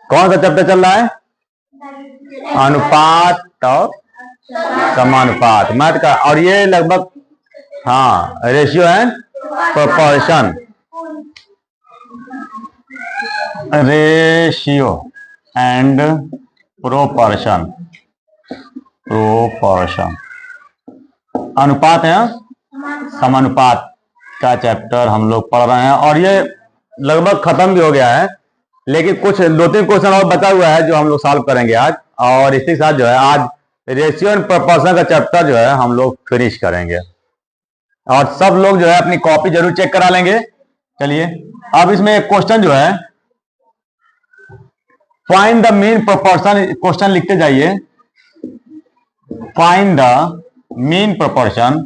कौन सा चैप्टर चल रहा है? अनुपात और समानुपात मैथ का। और ये लगभग हाँ ratio and proportion, ratio and proportion, proportion अनुपात है समानुपात का चैप्टर हम लोग पढ़ रहे हैं। और ये लगभग खत्म भी हो गया है, लेकिन कुछ 2-3 क्वेश्चन और बचा हुआ है जो हम लोग सॉल्व करेंगे आज। और इसी के साथ जो है आज रेशियो एंड प्रोपोर्शन का चैप्टर जो है हम लोग फिनिश करेंगे। और सब लोग जो है अपनी कॉपी जरूर चेक करा लेंगे। चलिए अब इसमें एक क्वेश्चन जो है find the mean proportion, question लिखते जाइए। Find the mean proportion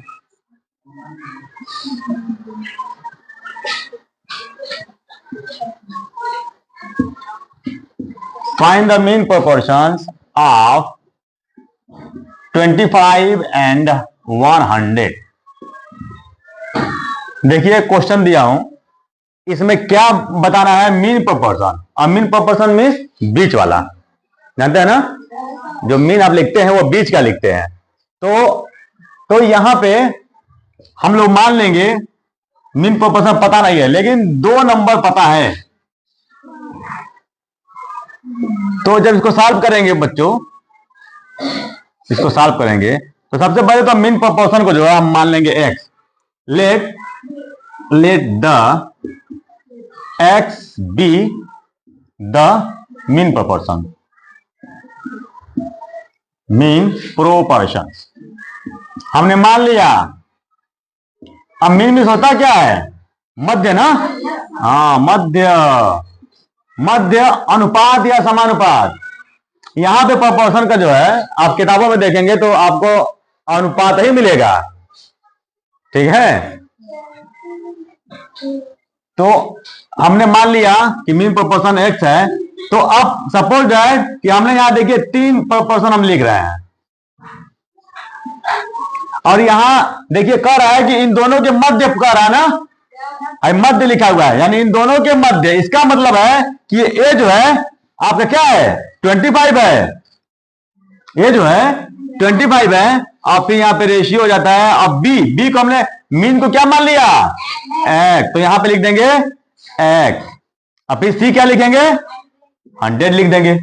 find the mean proportions of 25 and 100। देखिए क्वेश्चन दिया हूं, इसमें क्या बताना है? Mean proportion. और मीन प्रोपोर्शन मीन्स बीच वाला, जानते हैं ना? जो मीन आप लिखते हैं वो बीच का लिखते हैं। तो यहां पे हम लोग मान लेंगे मीन प्रोपोर्शन पता नहीं है, लेकिन 2 नंबर पता है। तो जब इसको सॉल्व करेंगे बच्चों, इसको सॉल्व करेंगे तो सबसे पहले तो मीन प्रोपोर्शन को जो है हम मान लेंगे x। Let the x be the mean proportion, mean proportion हमने मान लिया। अब मीन मीन्स होता क्या है? मध्य ना? हाँ मध्य, मध्य अनुपात या समानुपात। यहां पे प्रोपोर्शन का जो है आप किताबों में देखेंगे तो आपको अनुपात ही मिलेगा, ठीक है? तो हमने मान लिया कि मीन प्रोपोर्शन x है। तो अब सपोज जाए कि हमने यहां देखिए 3 प्रोपोर्शन हम लिख रहे हैं, और यहां देखिए कह रहा है कि इन दोनों के मध्य कह रहा है ना, मध्य लिखा हुआ है, यानी इन दोनों के मध्य। इसका मतलब है कि ये जो है आपका क्या है? 25 है। ये जो है 25 है। और फिर यहाँ पे रेशियो हो जाता है। अब बी को हमने मीन को क्या मान लिया? x। तो यहां पे लिख देंगे x। अब फिर सी क्या लिखेंगे? 100 लिख देंगे।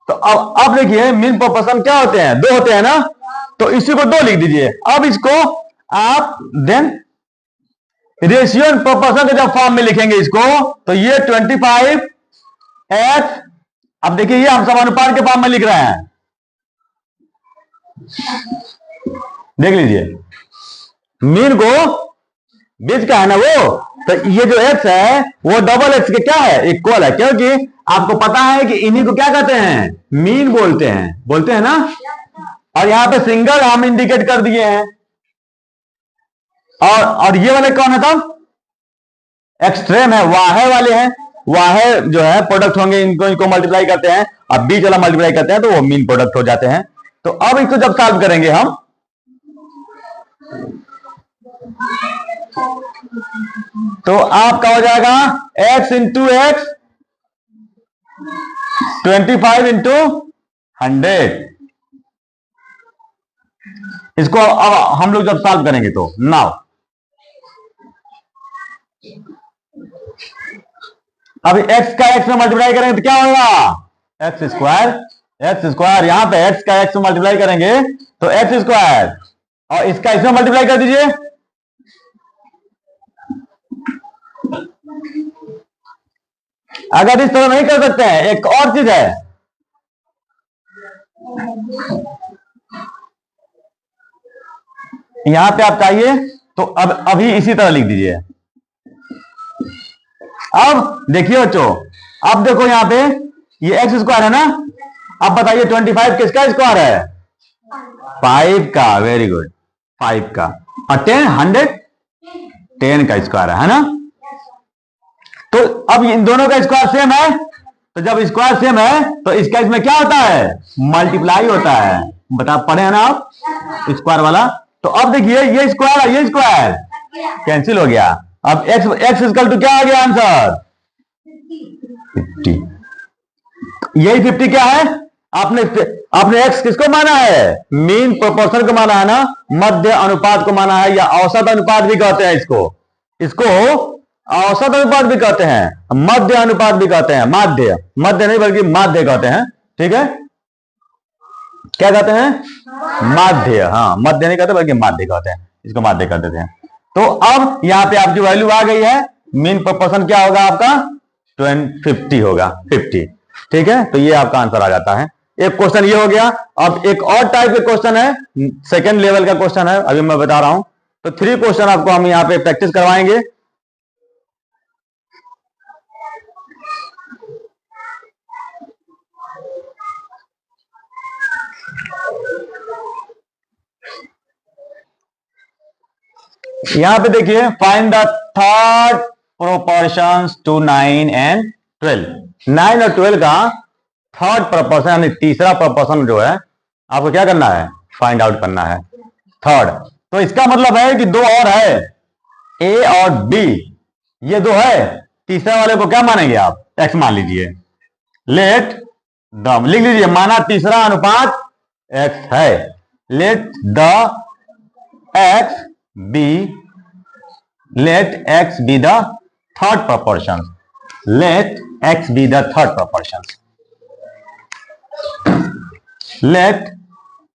तो अब देखिए मीन प्रोपोर्शन क्या होते हैं? 2 होते हैं ना? तो इसी को 2 लिख दीजिए। अब इसको आप देन रेशियो एंड प्रोपोर्शन के जब फॉर्म में लिखेंगे इसको, तो ये 25 x। अब देखिए ये हम समानुपात के फॉर्म में लिख रहे हैं, देख लीजिए। मीन को बीच का है ना वो, तो ये जो x है वो डबल x के क्या है? इक्वल है, क्योंकि आपको पता है कि इन्हीं को क्या कहते हैं? मीन बोलते हैं ना? और यहां पे सिंगल हम इंडिकेट कर दिए हैं। और ये वाले कौन है? तब एक्सट्रीम है, वाहे वाले हैं। वाहे जो है प्रोडक्ट होंगे, इनको मल्टीप्लाई करते हैं, और बीच वाला मल्टीप्लाई करते हैं तो वो मीन प्रोडक्ट हो जाते हैं। तो अब इसको जब सॉल्व करेंगे हम, तो आपका हो जाएगा x इंटू एक्स 25 इंटू 100। इसको अब हम लोग जब सॉल्व करेंगे तो नाउ अभी x का x में मल्टीप्लाई करेंगे तो क्या होगा? X square. यहां पे x का x में मल्टीप्लाई करेंगे तो एक्स स्क्वायर, और इसका इसमें मल्टीप्लाई कर दीजिए। अगर इस तरह नहीं कर सकते हैं, एक और चीज है, यहां पे आप चाहिए तो अब अभी इसी तरह लिख दीजिए। अब देखिए बच्चों, अब देखो यहां पे ये एक्स स्क्वायर है ना? अब बताइए 25 किसका स्क्वायर है? 5 का। वेरी गुड, 5 का। और 10 का स्क्वायर है ना? तो अब इन दोनों का स्क्वायर सेम है, तो जब स्क्वायर सेम है तो इसका इसमें क्या होता है? मल्टीप्लाई होता है। बता पढ़े हैं ना आप स्क्वायर वाला? तो अब देखिए ये स्क्वायर कैंसिल हो गया। अब x इक्वल टू क्या आ गया आंसर? 50। यही 50 क्या है? आपने आपने x किसको माना है? मीन प्रोपोर्शन को माना है ना, मध्य अनुपात को माना है, या औसत अनुपात भी कहते हैं इसको। इसको औसत अनुपात भी कहते हैं, मध्य अनुपात भी कहते हैं। माध्य, मध्य नहीं बल्कि माध्य कहते हैं। ठीक है, क्या कहते हैं? माध्य। हाँ, मध्य नहीं कहते बल्कि माध्य कहते हैं, इसको माध्य कर देते हैं। तो अब यहां पे आपकी वैल्यू आ गई है। मीन प्रोपोर्शन क्या होगा आपका? 50 होगा, 50। ठीक है, तो ये आपका आंसर आ जाता है। एक क्वेश्चन ये हो गया। अब एक और टाइप के क्वेश्चन है, सेकंड लेवल का क्वेश्चन है, अभी मैं बता रहा हूं। तो 3 क्वेश्चन आपको हम यहां पे प्रैक्टिस करवाएंगे। यहां पे देखिए, find the third proportions to 9 and 12। 9 और 12 का थर्ड प्रोपोर्शन यानी तीसरा प्रोपोर्शन जो है आपको क्या करना है? फाइंड आउट करना है, थर्ड। तो इसका मतलब है कि दो और है, ए और बी, ये दो है। तीसरा वाले को क्या मानेंगे आप? एक्स मान लीजिए। लेट द, लिख लीजिए, माना तीसरा अनुपात एक्स है। Let the x be, let x be the third proportion. Let x be the third proportion. Let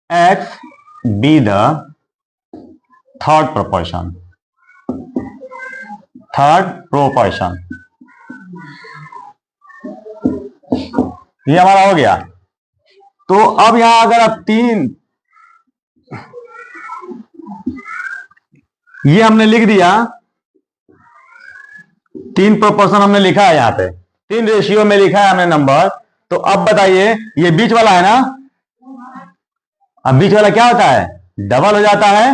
x be the third proportion. Third proportion. ये हमारा हो गया। तो अब यहां अगर आप तीन, ये हमने लिख दिया, 3 प्रोपोर्शन हमने लिखा है यहां पे, 3 रेशियो में लिखा है हमने नंबर। तो अब बताइए, ये बीच वाला है ना, अब बीच वाला क्या होता है? डबल हो जाता है,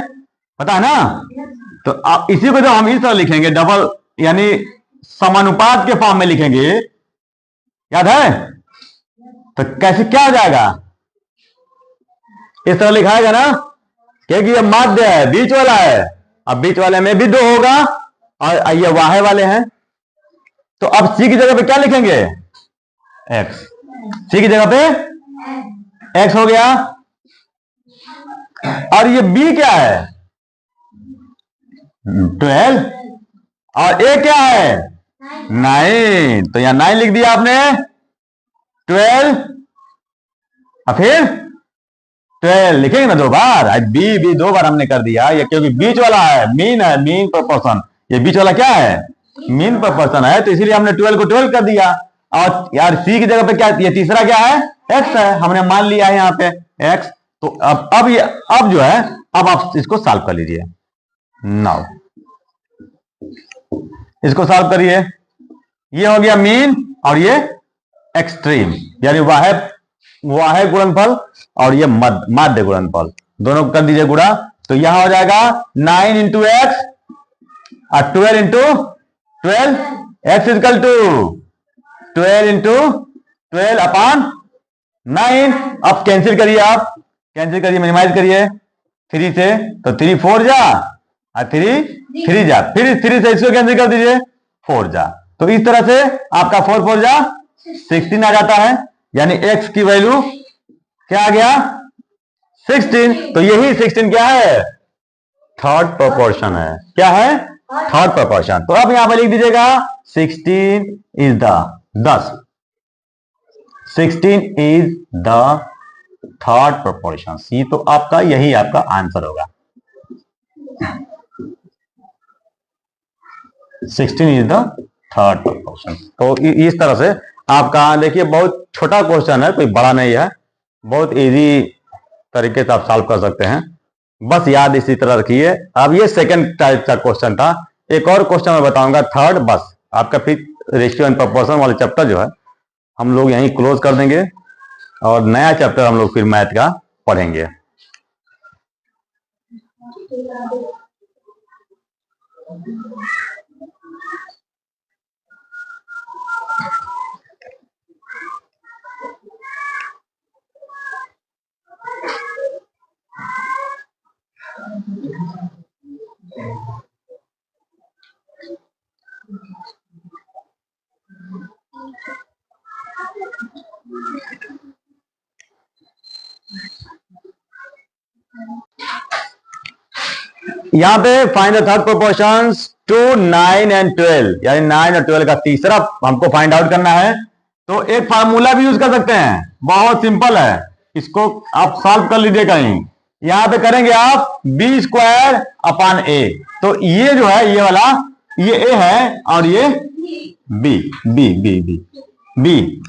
पता है ना? तो अब इसी को जब हम इस तरह लिखेंगे, डबल यानी समानुपात के फॉर्म में लिखेंगे, याद है? तो कैसे क्या हो जाएगा? इस तरह लिखाएगा ना, क्योंकि ये माध्य है, बीच वाला है। अब बीच वाले में भी 2 होगा और ये वाहे वाले हैं। तो अब सी की जगह पे क्या लिखेंगे? एक्स। सी की जगह पे एक्स हो गया। और ये बी क्या है? 12। और ए क्या है? 9। तो यहां 9 लिख दिया आपने, 12 और फिर 12 लिखेंगे ना 2 बार। आज बी बी 2 बार हमने कर दिया, ये क्योंकि बीच वाला है, मीन है, मीन प्रोपोर्शन। ये बीच वाला क्या है? मीन प्रोपोर्शन है, तो इसीलिए हमने 12 को 12 कर दिया। और यार सी की जगह पे क्या, ये तीसरा क्या है? एक्स है, हमने मान लिया है यहाँ पे एक्स। तो अब ये, अब जो है, अब आप इसको सॉल्व कर लीजिए। नाउ इसको सॉल्व करिए। ये हो गया मीन और ये एक्सट्रीम, यानी वाहे गुणनफल और ये माध्य गुणनफल, दोनों कर दीजिए गुणा। तो यहां हो जाएगा 9 इंटू एक्स और 12 into 12, x equal to 12 into 12 upon 9। अब कैंसिल करिए, आप कैंसिल करिए, मिनिमाइज करिए 3 से, तो 3 4 जा और 3 3 जा, फिर 3 से इसको कैंसिल कर दीजिए, 4 जा। तो इस तरह से आपका 4 4 जा 16 आ जाता है, यानी x की वैल्यू क्या आ गया? 16। तो यही 16 क्या है? थर्ड प्रोपोर्शन है। क्या है? Third proportion. तो अब यहां पर लिख दीजिएगा 16 is the 10, 16 is the third proportion. See, तो आपका यही आपका आंसर होगा, 16 इज द थर्ड प्रोपोर्शन। तो इस तरह से आपका, देखिए बहुत छोटा क्वेश्चन है, कोई बड़ा नहीं है, बहुत इजी तरीके से आप सॉल्व कर सकते हैं। बस याद इसी तरह रखिए। अब ये सेकंड टाइप का क्वेश्चन था। एक और क्वेश्चन मैं बताऊंगा थर्ड, बस आपका फिर रेशियो एंड प्रोपोर्शन वाले चैप्टर जो है हम लोग यहीं क्लोज कर देंगे और नया चैप्टर हम लोग फिर मैथ का पढ़ेंगे। यहां पे find the third proportions to 9 and 12, यानी 9 और 12 का तीसरा हमको फाइंड आउट करना है। तो एक फार्मूला भी यूज कर सकते हैं, बहुत सिंपल है, इसको आप सॉल्व कर लीजिए कहीं। यहां पे करेंगे आप बी स्क्वायर अपॉन ए, तो ये जो है ये वाला ये ए है और ये B B B B B.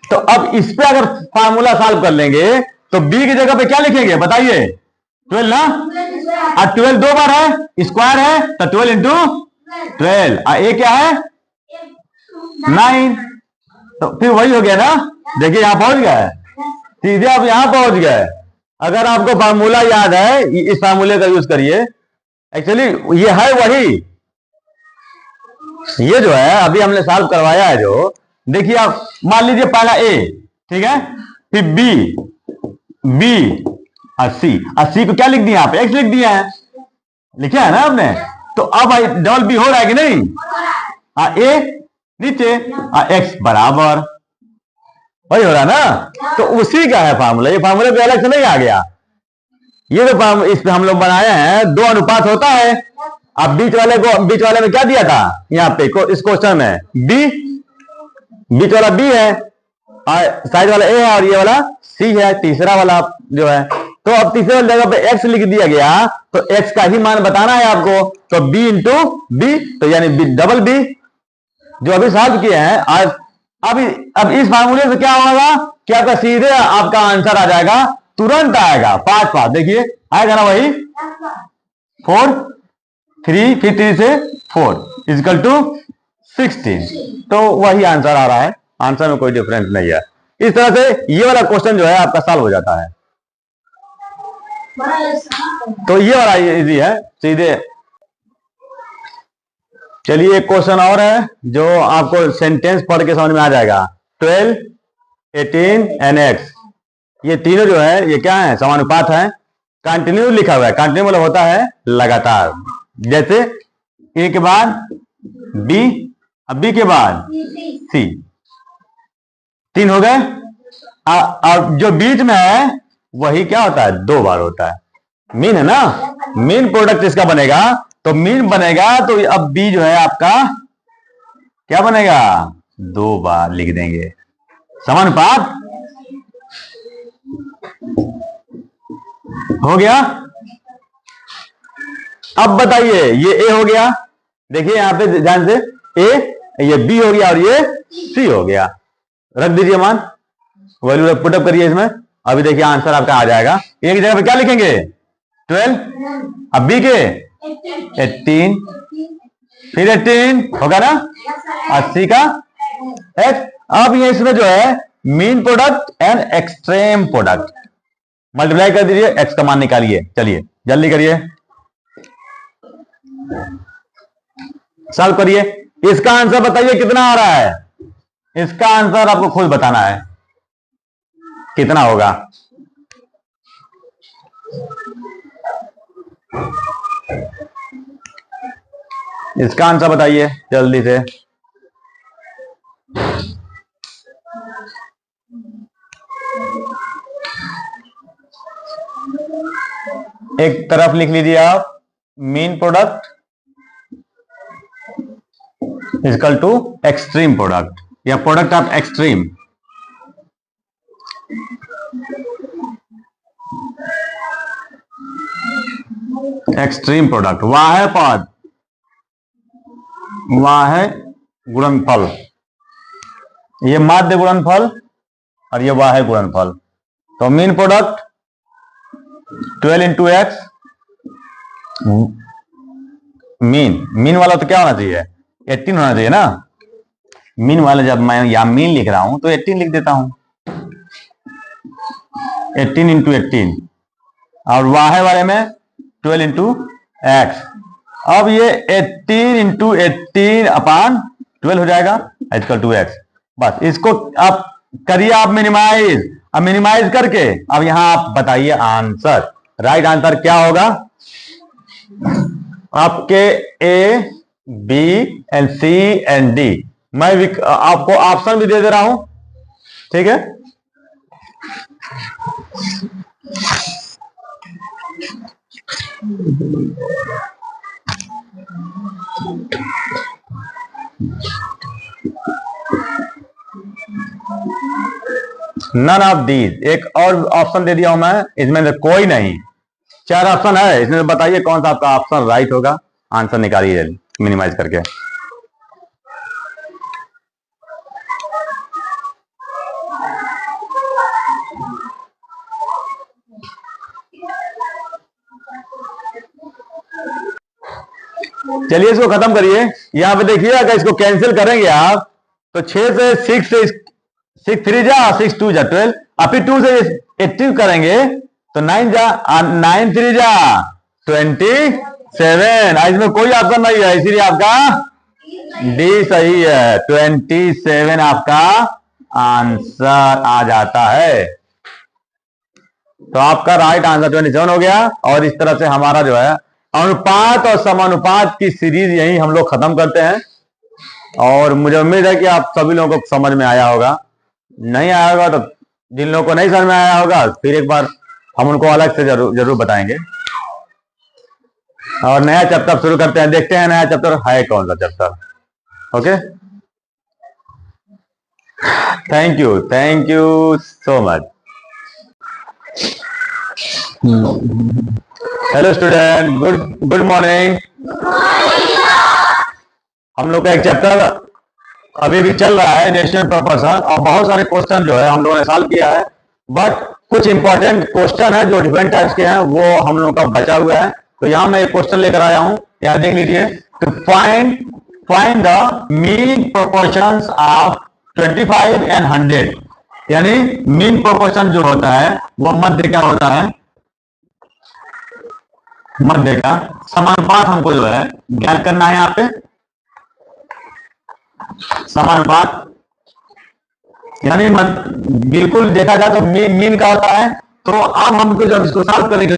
तो अब इस पे अगर फार्मूला सॉल्व कर लेंगे तो बी की जगह पे क्या लिखेंगे बताइए, 12 ना, और 12 दो बार है, स्क्वायर है, तो 12 इंटू 12, और ए क्या है 9, तो फिर वही हो गया ना। देखिए यहां पहुंच गया, सीधे आप यहां पहुंच गए। अगर आपको फार्मूला याद है इस फार्मूले का यूज करिए, एक्चुअली ये है वही, ये जो है अभी हमने सॉल्व करवाया है जो, देखिए आप मान लीजिए पहला ए, ठीक है, फिर बी, बी और सी को क्या लिख दिया आप, एक्स लिख दिया है, लिखा है ना आपने। तो अब डबल बी हो रहा है कि नहीं, ए नीचे एक्स बराबर, वही हो रहा है ना। तो उसी का है फार्मूला, ये फार्मूला पे अलग से नहीं आ गया, ये जो इस पे हम लोग बनाए हैं 2 अनुपात होता है। अब बीच वाले में क्या दिया था यहाँ पे इस क्वेश्चन में, बी, बीच वाला बी है और साइड वाला ए है और ये वाला सी है, तीसरा वाला जो है। तो अब तीसरे वाली जगह पे एक्स लिख दिया गया, तो एक्स का ही मान बताना है आपको, तो बी इंटू बी, तो यानी बी डबल बी जो अभी सॉल्व किए हैं। आज अब इस फार्मूले से क्या होगा कि आपका सीधे आपका आंसर आ जाएगा, तुरंत आएगा 5 देखिए आएगा ना, वही 4 3 फिर 3 से 4 इक्वल टू 16, तो वही आंसर आ रहा है, आंसर में कोई डिफरेंस नहीं है। इस तरह से ये वाला क्वेश्चन जो है आपका सॉल्व हो जाता है। तो ये वाला इजी है सीधे। चलिए एक क्वेश्चन और है जो आपको सेंटेंस पढ़ के समझ में आ जाएगा। 12 18 एंड एक्स, ये तीनों जो है ये क्या है, समानुपात है। कंटिन्यू लिखा हुआ है, कंटिन्यू मतलब होता है लगातार, जैसे ए के बाद बी, अब बी के बाद सी, 3 हो गए। और जो बीच में है वही क्या होता है 2 बार होता है, मीन है ना, मीन प्रोडक्ट इसका बनेगा, तो मीन बनेगा, तो अब बी जो है आपका क्या बनेगा 2 बार लिख देंगे, समानुपात हो गया। अब बताइए ये ए हो गया, देखिए यहां पे ध्यान से ए, ये बी हो गया और ये सी हो गया, रख दीजिए मान, वैल्यू पुटअप करिए इसमें। अभी देखिए आंसर आपका आ जाएगा। ए की जगह पे क्या लिखेंगे 12, अब बी के 18, फिर 18 होगा ना, 80 का एक्स। अब ये इसमें जो है mean product and extreme product multiply कर दीजिए, एक्स का मान निकालिए। चलिए जल्दी करिए, सॉल्व करिए। इसका आंसर बताइए कितना आ रहा है, इसका आंसर आपको खुद बताना है कितना होगा। इसका आंसर बताइए जल्दी से। एक तरफ लिख लीजिए आप mean product equal to extreme product या product of extreme. Extreme product वाह पद, वाह गुणनफल, ये माध्य गुणनफल और ये वाह गुणनफल। तो mean product 12 into x, mean वाला तो क्या होना चाहिए 18 होना चाहिए ना। मीन वाला जब मैं यहां मीन लिख रहा हूं तो 18 लिख देता हूं, 18 इंटू 18, और वाह वाले में 12 इंटू एक्स। अब ये 18 इंटू 18 अपान 12 हो जाएगा इक्वल टू एक्स। बस इसको आप करिए आप मिनिमाइज, अब मिनिमाइज करके अब यहां आप बताइए आंसर, राइट आंसर क्या होगा आपके A B and C and D. मैं आपको ऑप्शन भी दे रहा हूं, ठीक है। नन ऑफ दीज, एक और ऑप्शन दे दिया हूं मैं, इसमें से कोई नहीं। 4 ऑप्शन है, इसमें बताइए कौन सा आपका ऑप्शन राइट होगा। आंसर निकालिए मिनिमाइज करके। चलिए इसको खत्म करिए। यहां पे देखिए अगर इसको कैंसिल करेंगे आप तो 6 से 6 से 6 3 जा 6 2 जा 12, और फिर 2 से 80 करेंगे तो 9 जा 9 3 जा 27। इसमें कोई ऑप्शन नहीं है, इसीलिए आपका डी सही है। 27 आपका आंसर आ जाता है। तो आपका राइट आंसर 27 हो गया। और इस तरह से हमारा जो है अनुपात और समानुपात की सीरीज यही हम लोग खत्म करते हैं। और मुझे उम्मीद है कि आप सभी लोगों को समझ में आया होगा। नहीं आया होगा तो जिन लोगों को नहीं समझ में आया होगा फिर एक बार हम उनको अलग से जरूर बताएंगे। और नया चैप्टर शुरू करते हैं, देखते हैं नया चैप्टर है कौन सा chapter. Okay, thank you so much. Hello student, good morning. हम लोग का एक चैप्टर अभी भी चल रहा है, नेशनल प्रोपोर्शन, और बहुत सारे क्वेश्चन जो है हम लोगों ने सॉल्व किया है। बट कुछ इंपॉर्टेंट क्वेश्चन है जो डिफरेंट टाइप्स के हैं, वो हम लोगों का बचा हुआ है। तो यहां मैं एक क्वेश्चन लेकर आया हूं, यहां देख लीजिए। तो find the mean proportions of 25 and 100। यानी मीन प्रोपोर्शन जो होता है वो मध्य क्या होता है, मध्य का समानुपात हमको जो है ज्ञात करना है। यहाँ पे समानुपात यानी बिल्कुल देखा जाए तो मीन का होता है। तो अब हमको जब इसको सॉल्व करेंगे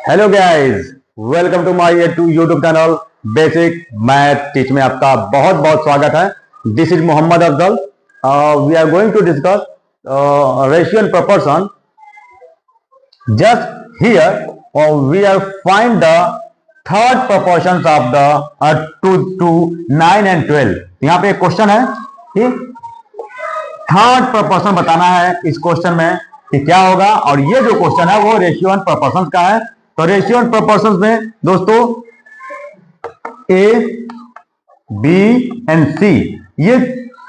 hello guys, welcome to my YouTube channel basic math teach में आपका बहुत बहुत स्वागत है। This is Mohammad Afzal. We are going to discuss ratio and proportion. Just here we are find the third proportions of the two 9 and 12। यहाँ पे एक question है कि थर्ड प्रोपोर्शन बताना है इस क्वेश्चन में कि क्या होगा, और ये जो क्वेश्चन है वो रेशियो एंड प्रोपोर्शंस का है। तो रेशियो एंड प्रोपोर्शंस में दोस्तों ए, बी एंड सी, ये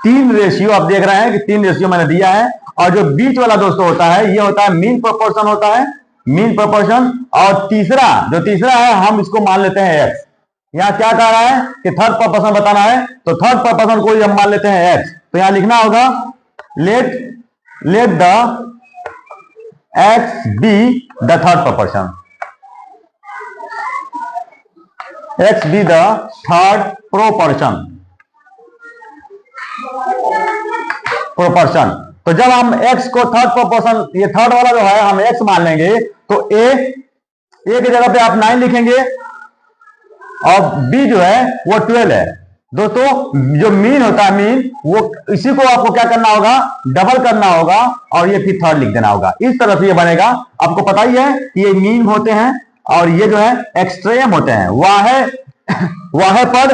तीन रेशियो आप देख रहे हैं कि तीन रेशियो मैंने दिया है। और जो बीच वाला दोस्तों होता है ये होता है मीन प्रोपोर्शन, होता है मीन प्रोपोर्शन। और तीसरा है हम इसको मान लेते हैं एक्स। यहां क्या कह रहा है कि थर्ड प्रोपोर्शन बताना है, तो थर्ड प्रोपोर्शन को हम मान लेते हैं एक्स। तो यहां लिखना होगा late the x be the third proportion, x be the third proportion. तो जब हम x को थर्ड प्रोपोर्शन, ये थर्ड वाला जो है हम x मान लेंगे, तो a की जगह पे आप 9 लिखेंगे और b जो है वो 12 है। दोस्तों जो मीन होता है, मीन वो इसी को आपको क्या करना होगा, डबल करना होगा और ये फिर थर्ड लिख देना होगा। इस तरह से ये बनेगा। आपको पता ही है कि ये मीन होते हैं और ये जो है एक्सट्रीम होते हैं। वाहे पर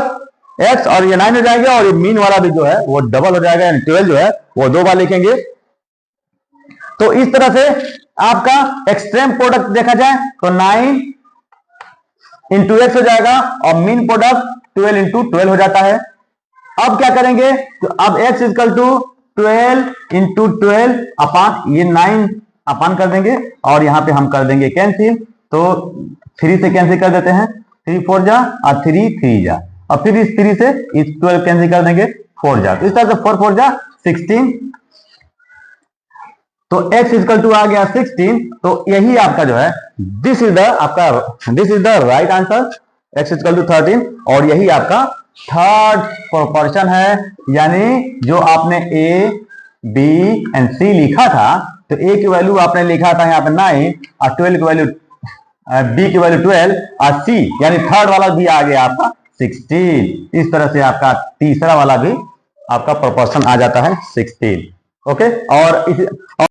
x और ये 9 हो जाएंगे और ये मीन वाला भी जो है वो डबल हो जाएगा, यानी 12 जो है वो 2 बार लिखेंगे। तो इस तरह से आपका एक्सट्रीम प्रोडक्ट देखा जाए तो 9 इंटू एक्स हो जाएगा और मीन प्रोडक्ट 12 इंटू 12 हो जाता है। अब क्या करेंगे, तो अब x इक्वल टू 12 इंटू 12 अपान ये 9 अपान कर देंगे और यहां पे हम कर देंगे कैंसिल। तो 3 से कैंसिल कर देते हैं, 3 4 जा और 3 3 जा, और फिर इस 3 से इस 12 कैंसिल कर देंगे, 4 जा। तो इस तरह से 4 4 जा 16। तो x इक्वल टू आ गया 16। तो यही आपका जो है this is the right answer, x equal to 13। और यही आपका थर्ड प्रोपोर्शन है, यानी जो आपने a, b एंड c लिखा था, तो a की वैल्यू आपने लिखा था यहाँ पे 9 और 12 की वैल्यू b की वैल्यू 12 और c यानी थर्ड वाला भी आ गया आपका 16। इस तरह से आपका तीसरा वाला भी आपका प्रोपोर्शन आ जाता है 16। ओके, और